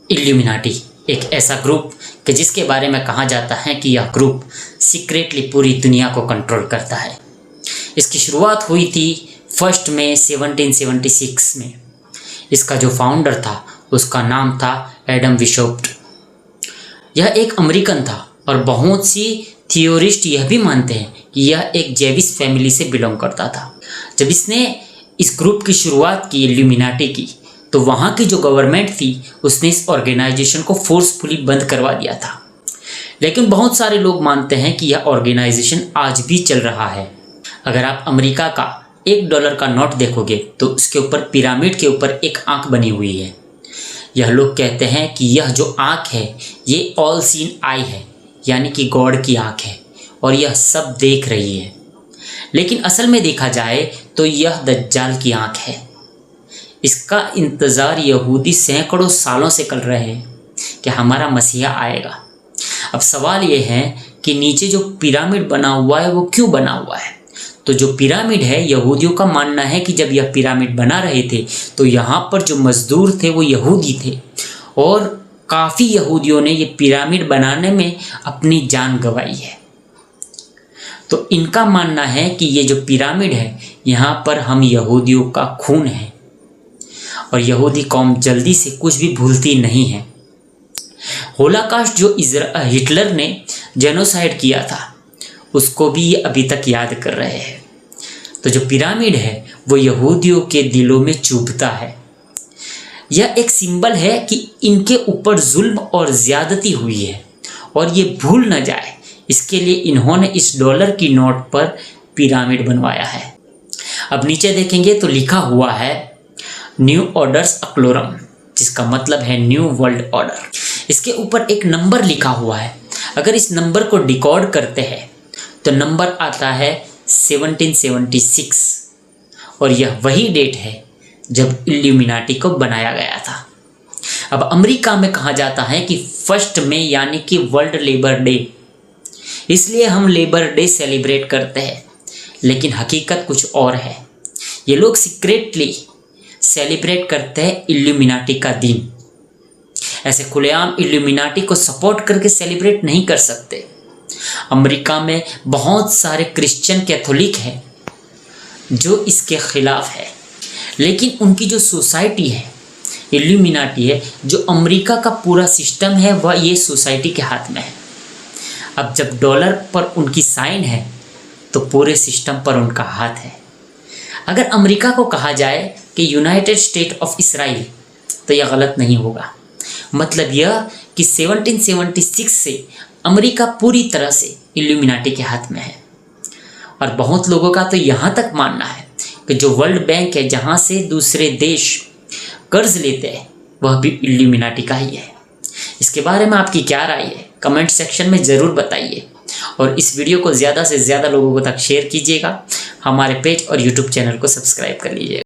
Illuminati एक ऐसा group कि जिसके बारे में कहा जाता है कि यह ग्रुप सीक्रेटली पूरी दुनिया को कंट्रोल करता है। इसकी शुरुआत हुई थी 1 मई 1776 में। इसका जो फाउंडर था उसका नाम था एडम विशोप्ट। यह एक अमेरिकन था और बहुत सी थियोरिस्ट यह भी मानते हैं कि यह एक जेविस फैमिली से बिलोंग करता था। जब इसने इस ग्रुप की शुरुआत की इल्यूमिनाटी की तो वहाँ की जो गवर्नमेंट थी उसने इस ऑर्गेनाइजेशन को फोर्सफुली बंद करवा दिया था। लेकिन बहुत सारे लोग मानते हैं कि यह ऑर्गेनाइजेशन आज भी चल रहा है। अगर आप अमेरिका का $1 का नोट देखोगे तो उसके ऊपर पिरामिड के ऊपर एक आंख बनी हुई है। यह लोग कहते हैं कि यह जो आंख है ये ऑल सीन आई है, यानी कि गॉड की आंख है और यह सब देख रही है। लेकिन असल में देखा जाए तो यह दज्जाल की आंख है। इसका इंतज़ार यहूदी सैकड़ों सालों से कर रहे हैं कि हमारा मसीहा आएगा। अब सवाल ये है कि नीचे जो पिरामिड बना हुआ है वो क्यों बना हुआ है। तो जो पिरामिड है, यहूदियों का मानना है कि जब यह पिरामिड बना रहे थे तो यहाँ पर जो मजदूर थे वो यहूदी थे और काफ़ी यहूदियों ने ये पिरामिड बनाने में अपनी जान गंवाई है। तो इनका मानना है कि ये जो पिरामिड है यहाँ पर हम यहूदियों का खून है और यहूदी कौम जल्दी से कुछ भी भूलती नहीं है। होलोकॉस्ट जो हिटलर ने जेनोसाइड किया था उसको भी ये अभी तक याद कर रहे हैं। तो जो पिरामिड है वो यहूदियों के दिलों में चुभता है। यह एक सिंबल है कि इनके ऊपर जुल्म और ज़्यादती हुई है और ये भूल न जाए, इसके लिए इन्होंने इस $1 की नोट पर पिरामिड बनवाया है। अब नीचे देखेंगे तो लिखा हुआ है न्यू ऑर्डर्स अक्लोरम, जिसका मतलब है न्यू वर्ल्ड ऑर्डर। इसके ऊपर एक नंबर लिखा हुआ है। अगर इस नंबर को डिकोड करते हैं तो नंबर आता है 1776 और यह वही डेट है जब इल्यूमिनाटी को बनाया गया था। अब अमेरिका में कहा जाता है कि 1 मई यानी कि वर्ल्ड लेबर डे, इसलिए हम लेबर डे सेलिब्रेट करते हैं, लेकिन हकीकत कुछ और है। ये लोग सीक्रेटली सेलिब्रेट करते हैं इल्यूमिनाटी का दिन। ऐसे खुलेआम इल्यूमिनाटी को सपोर्ट करके सेलिब्रेट नहीं कर सकते। अमेरिका में बहुत सारे क्रिश्चियन कैथोलिक हैं जो इसके खिलाफ है, लेकिन उनकी जो सोसाइटी है इल्यूमिनाटी है, जो अमेरिका का पूरा सिस्टम है वह ये सोसाइटी के हाथ में है। अब जब $1 पर उनकी साइन है तो पूरे सिस्टम पर उनका हाथ है। अगर अमेरिका को कहा जाए कि यूनाइटेड स्टेट ऑफ इसराइल तो यह गलत नहीं होगा। मतलब यह कि 1776 से अमेरिका पूरी तरह से इल्यूमिनाटी के हाथ में है। और बहुत लोगों का तो यहाँ तक मानना है कि जो वर्ल्ड बैंक है जहाँ से दूसरे देश कर्ज लेते हैं वह भी इल्यूमिनाटी का ही है। इसके बारे में आपकी क्या राय है कमेंट सेक्शन में ज़रूर बताइए और इस वीडियो को ज़्यादा से ज़्यादा लोगों तक शेयर कीजिएगा। हमारे पेज और यूट्यूब चैनल को सब्सक्राइब कर लीजिएगा।